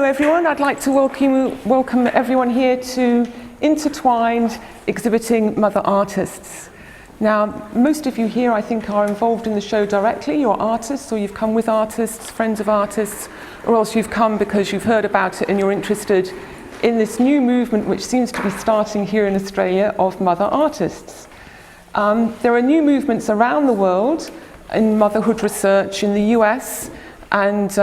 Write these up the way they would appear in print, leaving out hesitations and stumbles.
everyone. I'd like to welcome everyone here to Intertwined Exhibiting Mother Artists. Now, most of you here, I think, are involved in the show directly. You're artists, or you've come with artists, friends of artists, or else you've come because you've heard about it and you're interested in this new movement which seems to be starting here in Australia of mother artists. There are new movements around the world in motherhood research in the US and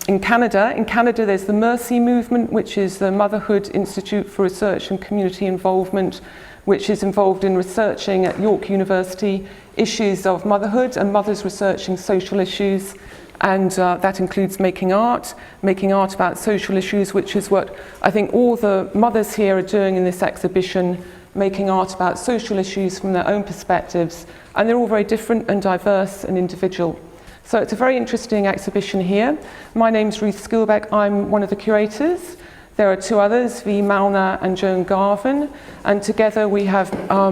in Canada. In Canada, there's the Mercy movement, which is the Motherhood Institute for Research and Community Involvement, which is involved in researching at York University issues of motherhood and mothers researching social issues. And that includes making art about social issues, which is what I think all the mothers here are doing in this exhibition, making art about social issues from their own perspectives. And they're all very different and diverse and individual. So it's a very interesting exhibition here. My name's Ruth Skilbeck. I'm one of the curators. There are two others, V. Malner and Joan Garvin. And together we have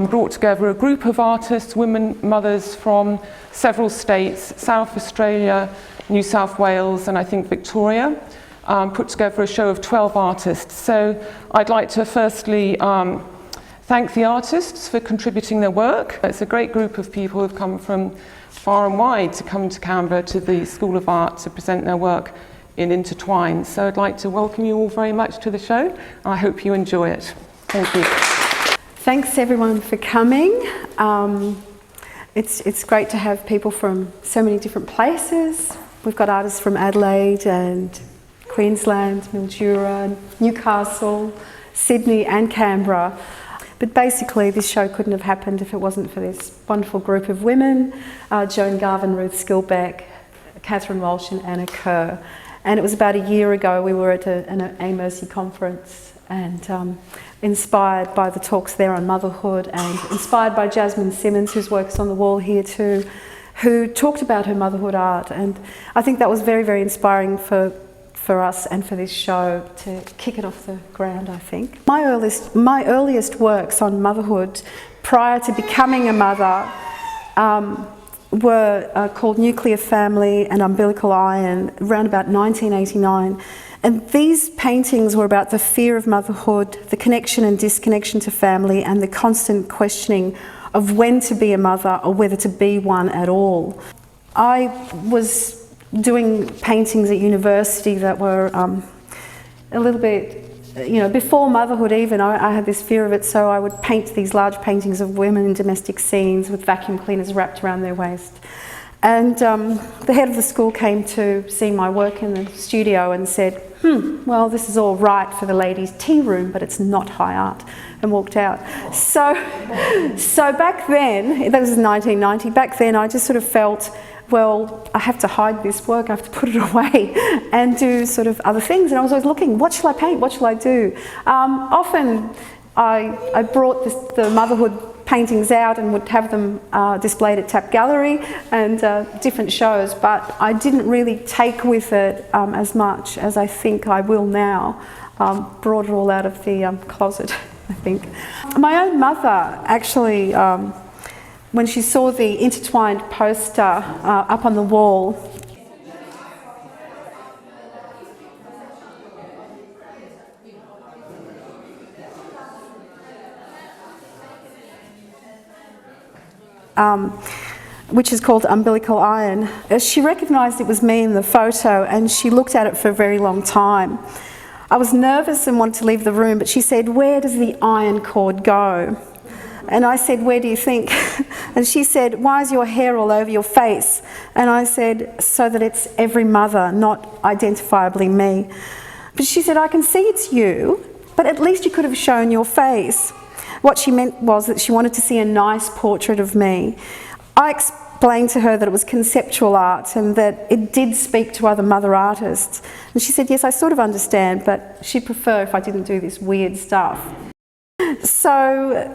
brought together a group of artists, women, mothers from several states, South Australia, New South Wales, and I think Victoria, put together a show of 12 artists. So I'd like to firstly thank the artists for contributing their work. It's a great group of people who've come from far and wide to come to Canberra to the School of Art to present their work in Intertwined. So I'd like to welcome you all very much to the show, and I hope you enjoy it. Thank you. Thanks everyone for coming. It's great to have people from so many different places. We've got artists from Adelaide and Queensland, Mildura, Newcastle, Sydney and Canberra. But basically this show couldn't have happened if it wasn't for this wonderful group of women, Joan Garvin, Ruth Skilbeck, Catherine Walsh and Anna Kerr. And it was about a year ago we were at an A Mercy conference and inspired by the talks there on motherhood and inspired by Jasmine Simmons, whose work's on the wall here too, who talked about her motherhood art. And I think that was very, very inspiring for us and for this show to kick it off the ground, I think. My earliest works on motherhood prior to becoming a mother were called Nuclear Family and Umbilical Iron around about 1989. And these paintings were about the fear of motherhood, the connection and disconnection to family, and the constant questioning of when to be a mother or whether to be one at all. I was doing paintings at university that were a little bit, before motherhood even, I had this fear of it, so I would paint these large paintings of women in domestic scenes with vacuum cleaners wrapped around their waist. And the head of the school came to see my work in the studio and said, well, this is all right for the ladies' tea room, but it's not high art, and walked out. So back then, that was 1990, back then I just sort of felt, well, I have to hide this work, I have to put it away and do sort of other things. And I was always looking, what shall I paint, what shall I do? Often I brought the motherhood paintings out and would have them displayed at Tap Gallery and different shows, but I didn't really take with it as much as I think I will now. Brought it all out of the closet, I think. My own mother actually, when she saw the Intertwined poster up on the wall, which is called Umbilical Iron, she recognised it was me in the photo and she looked at it for a very long time. I was nervous and wanted to leave the room, but she said, "Where does the iron cord go?" And I said, "Where do you think?" And she said, "Why is your hair all over your face?" And I said, "So that it's every mother, not identifiably me." But she said, "I can see it's you, but at least you could have shown your face." What she meant was that she wanted to see a nice portrait of me. I explained to her that it was conceptual art and that it did speak to other mother artists. And she said, "Yes, I sort of understand, but she'd prefer if I didn't do this weird stuff." So,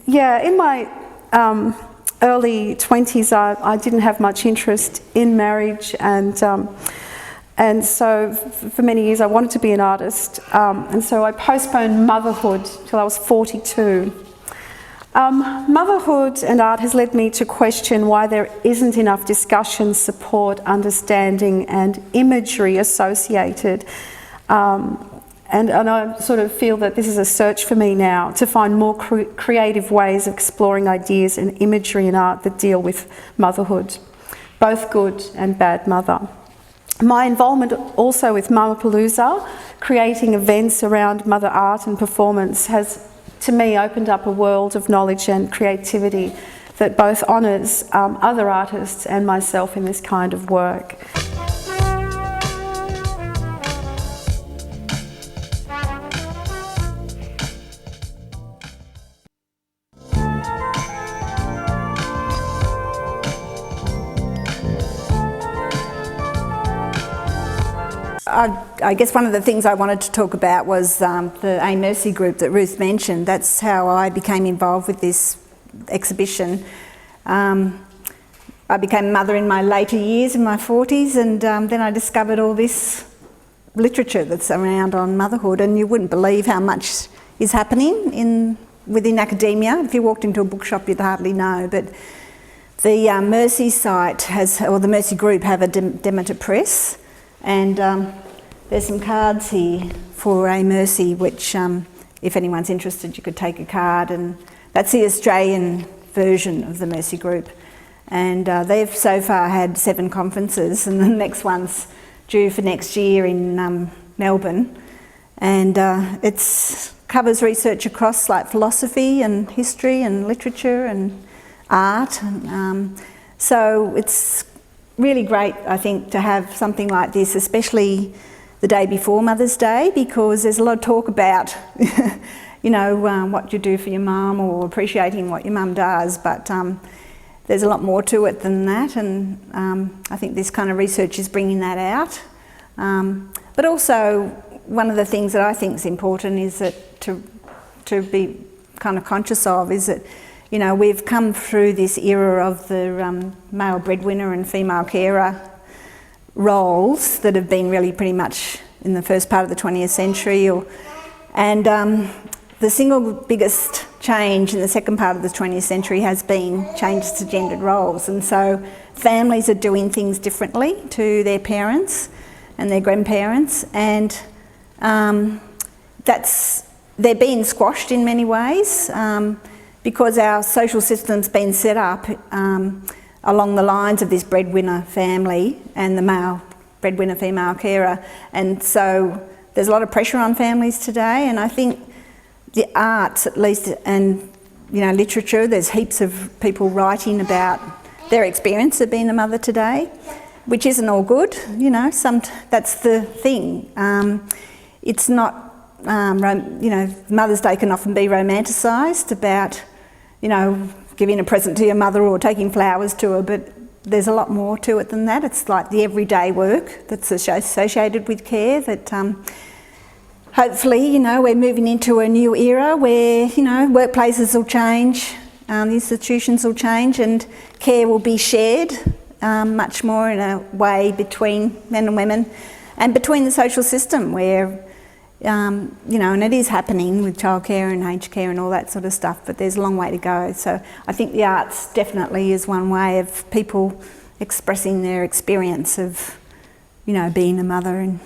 yeah, in my early 20s, I didn't have much interest in marriage, and so for many years I wanted to be an artist, and so I postponed motherhood till I was 42. Motherhood and art has led me to question why there isn't enough discussion, support, understanding and imagery associated And I sort of feel that this is a search for me now to find more creative ways of exploring ideas and imagery in art that deal with motherhood, both good and bad mother. My involvement also with Mamapalooza, creating events around mother art and performance, has to me opened up a world of knowledge and creativity that both honours other artists and myself in this kind of work. I guess one of the things I wanted to talk about was the A Mercy group that Ruth mentioned. That's how I became involved with this exhibition. I became a mother in my later years, in my 40s, and then I discovered all this literature that's around on motherhood, and you wouldn't believe how much is happening within academia. If you walked into a bookshop, you'd hardly know, but the Mercy site or the Mercy group have a Demeter Press, and there's some cards here for A Mercy, which if anyone's interested, you could take a card, and that's the Australian version of the Mercy group. And they've so far had 7 conferences, and the next one's due for next year in Melbourne. And it covers research across like philosophy and history and literature and art. So it's really great, I think, to have something like this, especially the day before Mother's Day, because there's a lot of talk about you know, what you do for your mum or appreciating what your mum does, but there's a lot more to it than that, and I think this kind of research is bringing that out. But also, one of the things that I think is important is that to be kind of conscious of is that, you know, we've come through this era of the male breadwinner and female carer roles that have been really pretty much in the first part of the 20th century, and the single biggest change in the second part of the 20th century has been changes to gendered roles, and so families are doing things differently to their parents and their grandparents, and they're being squashed in many ways because our social system's been set up along the lines of this breadwinner family and the male breadwinner female carer, and so there's a lot of pressure on families today, and I think the arts, at least, and you know, literature, there's heaps of people writing about their experience of being a mother today, which isn't all good, you know, that's the thing. It's not, you know, Mother's Day can often be romanticised about, you know, giving a present to your mother or taking flowers to her, but there's a lot more to it than that. It's like the everyday work that's associated with care that hopefully, you know, we're moving into a new era where, you know, workplaces will change, institutions will change, and care will be shared much more in a way between men and women and between the social system where, you know, and it is happening with childcare and aged care and all that sort of stuff, but there's a long way to go. So I think the arts definitely is one way of people expressing their experience of, you know, being a mother and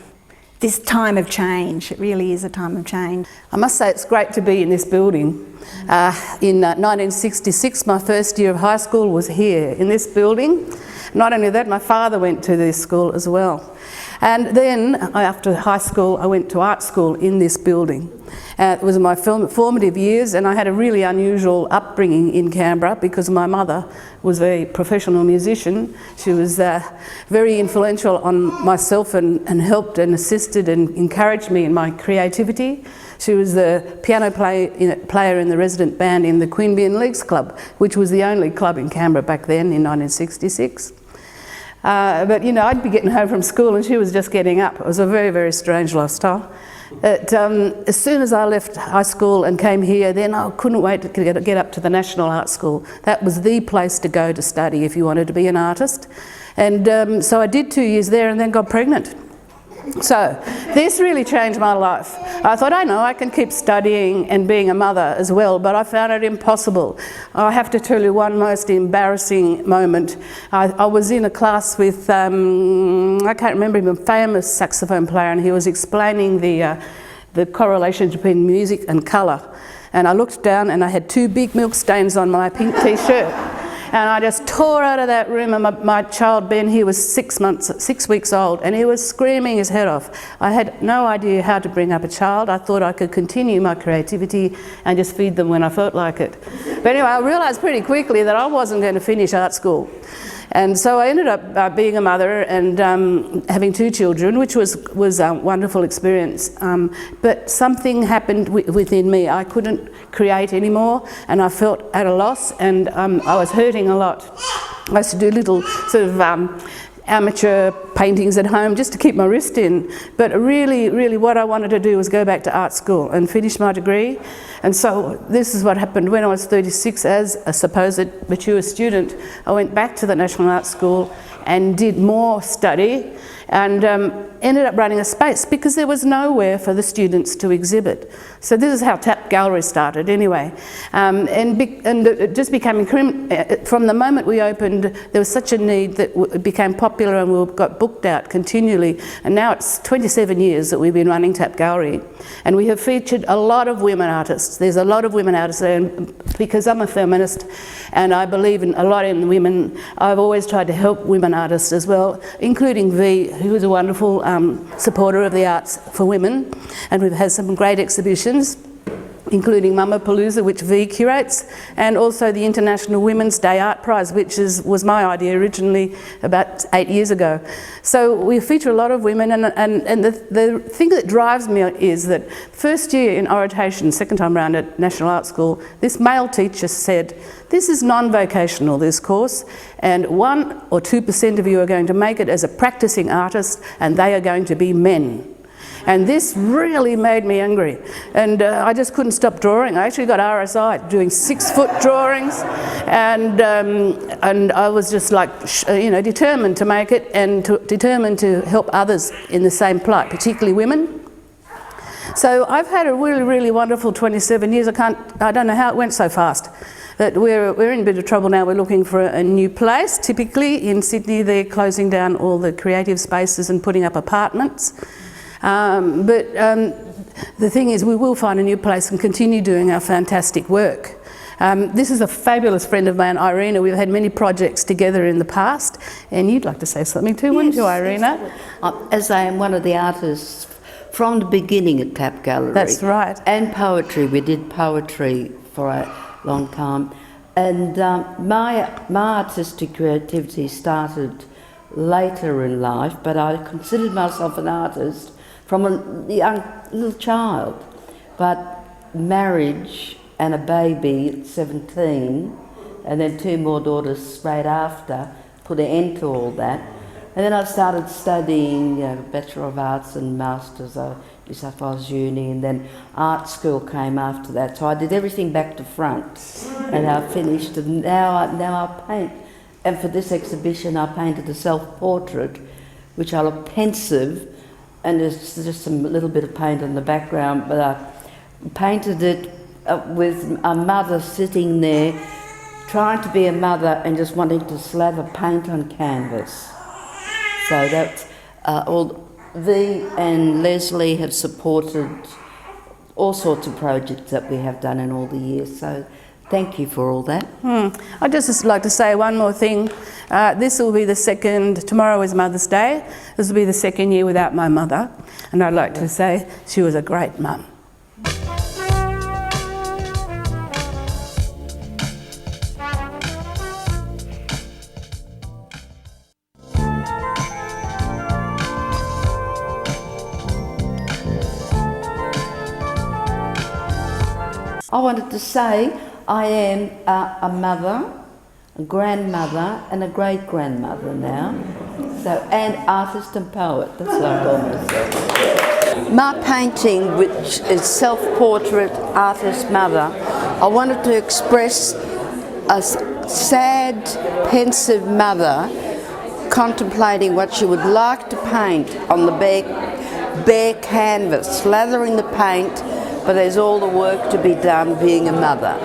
this time of change. It really is a time of change. I must say it's great to be in this building. In 1966, my first year of high school was here in this building. Not only that, my father went to this school as well. And then after high school, I went to art school in this building. It was my formative years, and I had a really unusual upbringing in Canberra because my mother was a very professional musician. She was very influential on myself and helped and assisted and encouraged me in my creativity. She was the piano player in the resident band in the Queanbeyan Leagues Club, which was the only club in Canberra back then in 1966. But you know, I'd be getting home from school and she was just getting up. It was a very, very strange lifestyle. As soon as I left high school and came here, then I couldn't wait to get up to the National Art School. That was the place to go to study if you wanted to be an artist. And so I did 2 years there and then got pregnant. So this really changed my life. I thought, I know, I can keep studying and being a mother as well, but I found it impossible. I have to tell you one most embarrassing moment. I was in a class with, I can't remember him, a famous saxophone player, and he was explaining the correlation between music and colour. And I looked down and I had 2 big milk stains on my pink t-shirt. And I just tore out of that room, and my child Ben, he was 6 weeks old, and he was screaming his head off. I had no idea how to bring up a child. I thought I could continue my creativity and just feed them when I felt like it. But anyway, I realised pretty quickly that I wasn't going to finish art school. And so I ended up being a mother and having 2 children, which was a wonderful experience. But something happened within me. I couldn't create anymore, and I felt at a loss, and I was hurting a lot. I used to do little sort of amateur paintings at home just to keep my wrist in. But really what I wanted to do was go back to art school and finish my degree. And so this is what happened when I was 36. As a supposed mature student, I went back to the National Art School and did more study, and ended up running a space because there was nowhere for the students to exhibit. So this is how Tap Gallery started anyway. And it just became, from the moment we opened, there was such a need that it became popular, and we got booked out continually. And now it's 27 years that we've been running Tap Gallery. And we have featured a lot of women artists. There's a lot of women artists there, and because I'm a feminist and I believe a lot in women, I've always tried to help women artists as well, including V, who is a wonderful supporter of the arts for women, and we've had some great exhibitions, including Mamapalooza, which V curates, and also the International Women's Day Art Prize, which was my idea originally about 8 years ago. So we feature a lot of women, and the thing that drives me is that first year in orientation, second time round at National Art School, this male teacher said, this is non-vocational, this course, and 1 or 2% of you are going to make it as a practicing artist, and they are going to be men. And this really made me angry, and I just couldn't stop drawing. I actually got RSI doing 6-foot drawings, and I was just like, determined to make it, and determined to help others in the same plight, particularly women. So I've had a really wonderful 27 years. I don't know how it went so fast. That we're in a bit of trouble now. We're looking for a new place. Typically in Sydney, they're closing down all the creative spaces and putting up apartments. But the thing is, we will find a new place and continue doing our fantastic work. This is a fabulous friend of mine, Irina. We've had many projects together in the past, and you'd like to say something too, wouldn't you, Irina? As I am one of the artists from the beginning at Tap Gallery. That's right. And poetry. We did poetry for a long time. And my artistic creativity started later in life, but I considered myself an artist from a young little child. But marriage and a baby at 17, and then 2 more daughters straight after, put an end to all that. And then I started studying Bachelor of Arts and Masters at New South Wales Uni, and then art school came after that. So I did everything back to front, and I finished, and now I paint. And for this exhibition I painted a self-portrait, which I look pensive, and there's just some little bit of paint on the background, but I painted it with a mother sitting there, trying to be a mother and just wanting to slather paint on canvas. So that's all. V and Leslie have supported all sorts of projects that we have done in all the years. So thank you for all that. I'd just like to say one more thing. This will be the second, tomorrow is Mother's Day. This will be the second year without my mother. And I'd like to say she was a great mum. I wanted to say I am a mother, a grandmother and a great-grandmother now. So, and artist and poet, that's what I call myself. My painting, which is self-portrait artist mother, I wanted to express a sad, pensive mother contemplating what she would like to paint on the bare canvas, slathering the paint, but there's all the work to be done being a mother.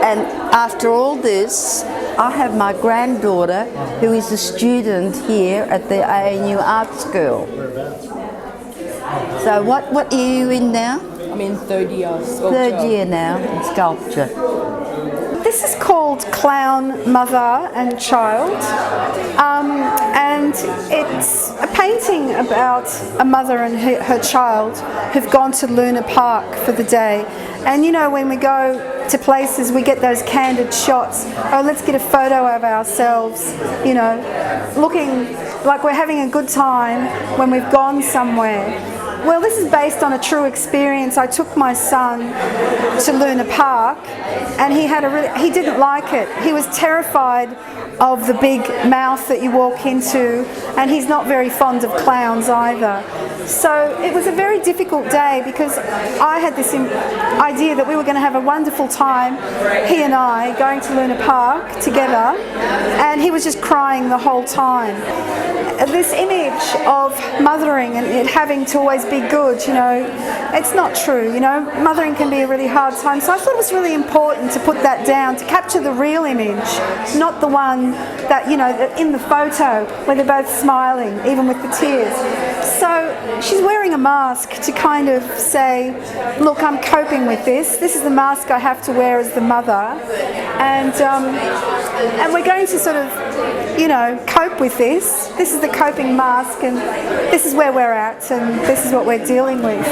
And after all this, I have my granddaughter who is a student here at the ANU Art School. So what year are you in now? I'm in third year sculpture. Third year now in sculpture. This is called Clown Mother and Child, and it's a painting about a mother and her child who've gone to Luna Park for the day. And you know, when we go to places, we get those candid shots. Oh, let's get a photo of ourselves, you know, looking like we're having a good time when we've gone somewhere. Well, this is based on a true experience. I took my son to Luna Park, and he didn't like it. He was terrified of the big mouth that you walk into, and he's not very fond of clowns either. So it was a very difficult day because I had this idea that we were going to have a wonderful time, he and I, going to Luna Park together, and he was just crying the whole time. This image of mothering and it having to always be good, you know, it's not true, you know. Mothering can be a really hard time, so I thought it was really important to put that down, to capture the real image, not the one that, you know, in the photo where they're both smiling, even with the tears. So she's wearing a mask to kind of say, look, I'm coping with this. This is the mask I have to wear as the mother, and we're going to sort of, you know, cope with this. This is the coping mask, and this is where we're at, and this is what we're dealing with.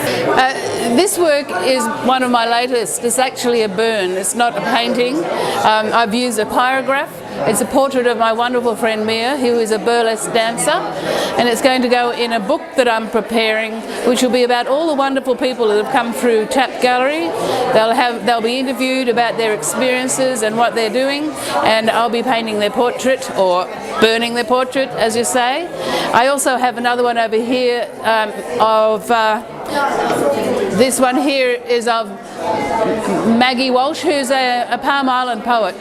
This work is one of my latest. It's actually a burn. It's not a painting. I've used a pyrograph. It's a portrait of my wonderful friend Mia, who is a burlesque dancer, and it's going to go in a book that I'm preparing, which will be about all the wonderful people that have come through Tap Gallery. They'll be interviewed about their experiences and what they're doing, and I'll be painting their portrait, or burning their portrait, as you say. I also have another one over here this one here is of Maggie Walsh, who's a Palm Island poet.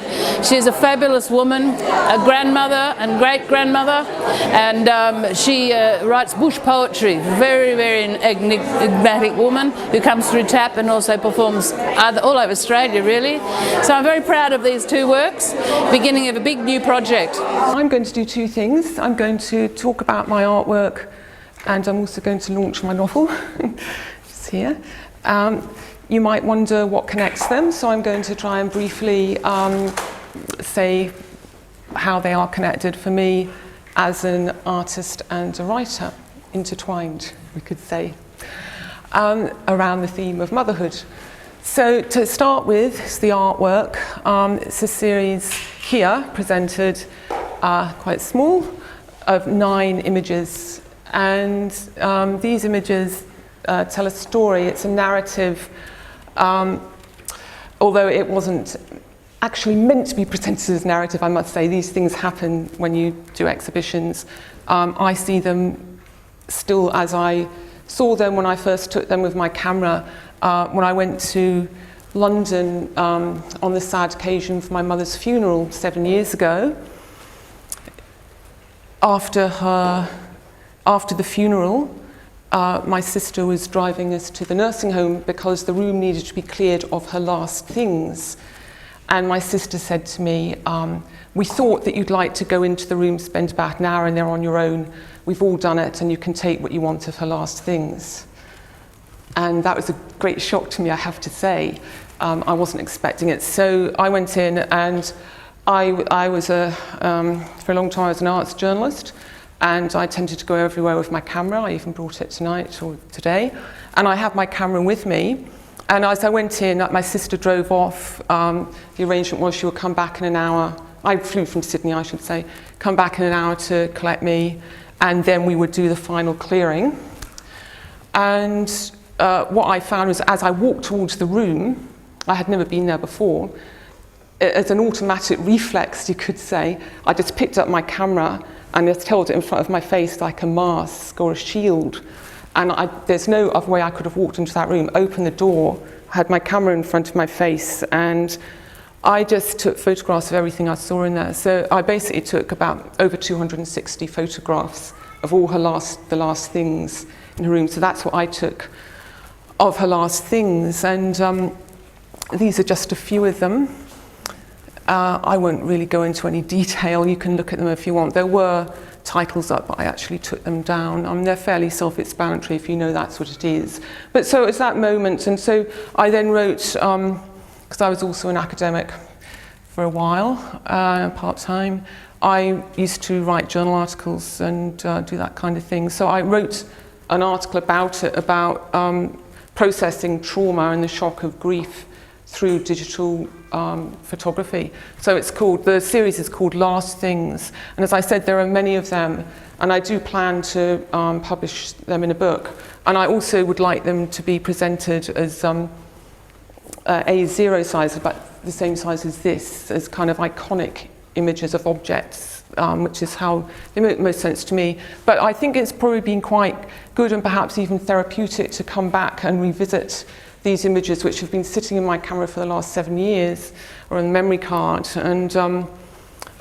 She's a fabulous woman, a grandmother and great-grandmother, and she writes bush poetry. Very, very enigmatic woman who comes through TAP and also performs all over Australia, really. So I'm very proud of these two works, beginning of a big new project. I'm going to do two things. I'm going to talk about my artwork, and I'm also going to launch my novel. It's here. You might wonder what connects them, so I'm going to try and briefly say how they are connected for me as an artist and a writer, intertwined, we could say, around the theme of motherhood. So to start with, it's the artwork. It's a series here, presented quite small, of 9 images. And these images tell a story. It's a narrative, although it wasn't actually meant to be presented as narrative, I must say. These things happen when you do exhibitions. I see them still as I saw them when I first took them with my camera. When I went to London on the sad occasion for my mother's funeral 7 years ago, after the funeral, my sister was driving us to the nursing home because the room needed to be cleared of her last things. And my sister said to me, we thought that you'd like to go into the room, spend about an hour in there on your own. We've all done it, and you can take what you want of her last things. And that was a great shock to me, I have to say. I wasn't expecting it. So I went in, and I was for a long time I was an arts journalist, and I tended to go everywhere with my camera. I even brought it tonight or today. And I had my camera with me. And as I went in, my sister drove off. The arrangement was she would come back in an hour. I flew from Sydney, I should say. Come back in an hour to collect me, and then we would do the final clearing. And what I found was, as I walked towards the room, I had never been there before, as an automatic reflex, you could say, I just picked up my camera and just held it in front of my face like a mask or a shield. And there's no other way I could have walked into that room, opened the door, had my camera in front of my face, and I just took photographs of everything I saw in there. So I basically took about over 260 photographs of all the last things in her room. So that's what I took of her last things. And these are just a few of them. I won't really go into any detail. You can look at them if you want. There were titles up, but I actually took them down. They're fairly self-explanatory if you know that's what it is. But so it's that moment. And so I then wrote, because I was also an academic for a while, part-time, I used to write journal articles and do that kind of thing. So I wrote an article about it, about processing trauma and the shock of grief through digital photography. So the series is called Last Things. And as I said, there are many of them, and I do plan to publish them in a book. And I also would like them to be presented as A0 size, about the same size as this, as kind of iconic images of objects, which is how they make most sense to me. But I think it's probably been quite good and perhaps even therapeutic to come back and revisit these images, which have been sitting in my camera for the last 7 years, or on the memory card, and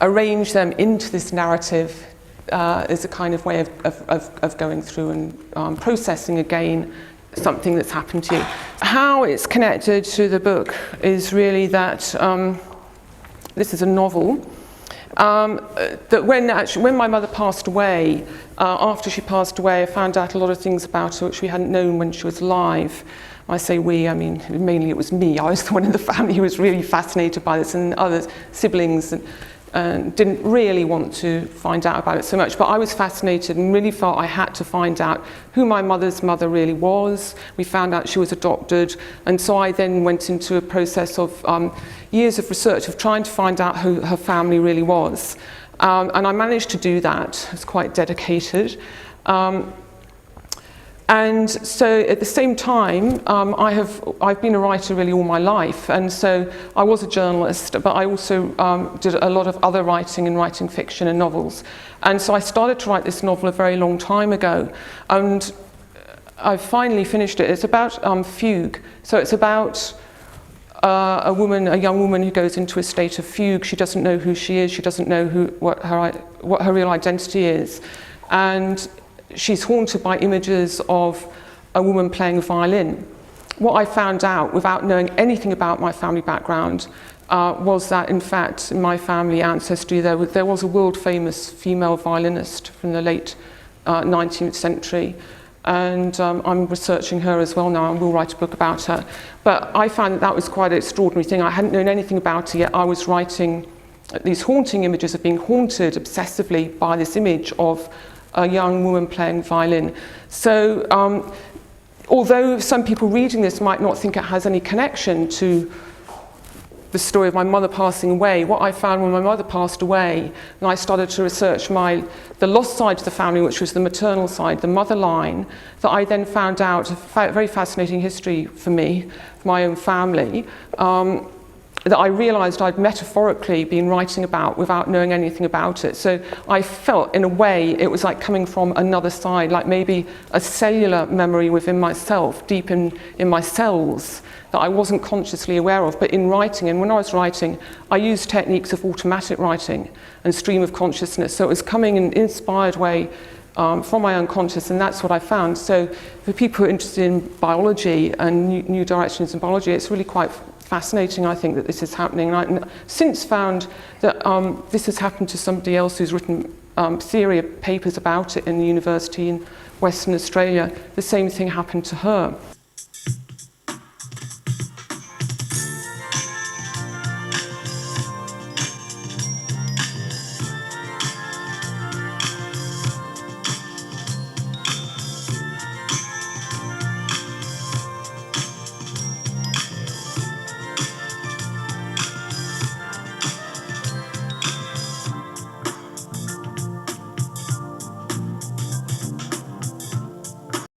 arrange them into this narrative as a kind of way of going through and processing again something that's happened to you. How it's connected to the book is really that this is a novel. That when my mother passed away, after she passed away, I found out a lot of things about her which we hadn't known when she was alive. I say we, I mean mainly it was me. I was the one in the family who was really fascinated by this, and other siblings didn't really want to find out about it so much. But I was fascinated and really felt I had to find out who my mother's mother really was. We found out she was adopted, and so I then went into a process of years of research of trying to find out who her family really was. And I managed to do that. I was quite dedicated. And so at the same time, I've been a writer really all my life, and so I was a journalist, but I also did a lot of other writing and writing fiction and novels. And so I started to write this novel a very long time ago, and I finally finished it. It's about fugue. So it's about a young woman who goes into a state of fugue. She doesn't know who she is. She doesn't know what her real identity is, and she's haunted by images of a woman playing a violin. What I found out, without knowing anything about my family background, was that in fact in my family ancestry there was a world-famous female violinist from the late 19th century. And I'm researching her as well now, and we'll write a book about her. But I found that was quite an extraordinary thing. I hadn't known anything about it yet. I was writing these haunting images of being haunted obsessively by this image of a young woman playing violin. So although some people reading this might not think it has any connection to the story of my mother passing away, what I found when my mother passed away, and I started to research the lost side of the family, which was the maternal side, the mother line, that I then found out a very fascinating history for me, my own family, that I realised I'd metaphorically been writing about without knowing anything about it. So I felt, in a way, it was like coming from another side, like maybe a cellular memory within myself, deep in my cells, that I wasn't consciously aware of. But in writing, and when I was writing, I used techniques of automatic writing and stream of consciousness. So it was coming in an inspired way from my unconscious, and that's what I found. So for people who are interested in biology and new directions in biology, it's really quite fascinating, I think, that this is happening. And I've since found that this has happened to somebody else who's written theory of papers about it in the university in Western Australia. The same thing happened to her.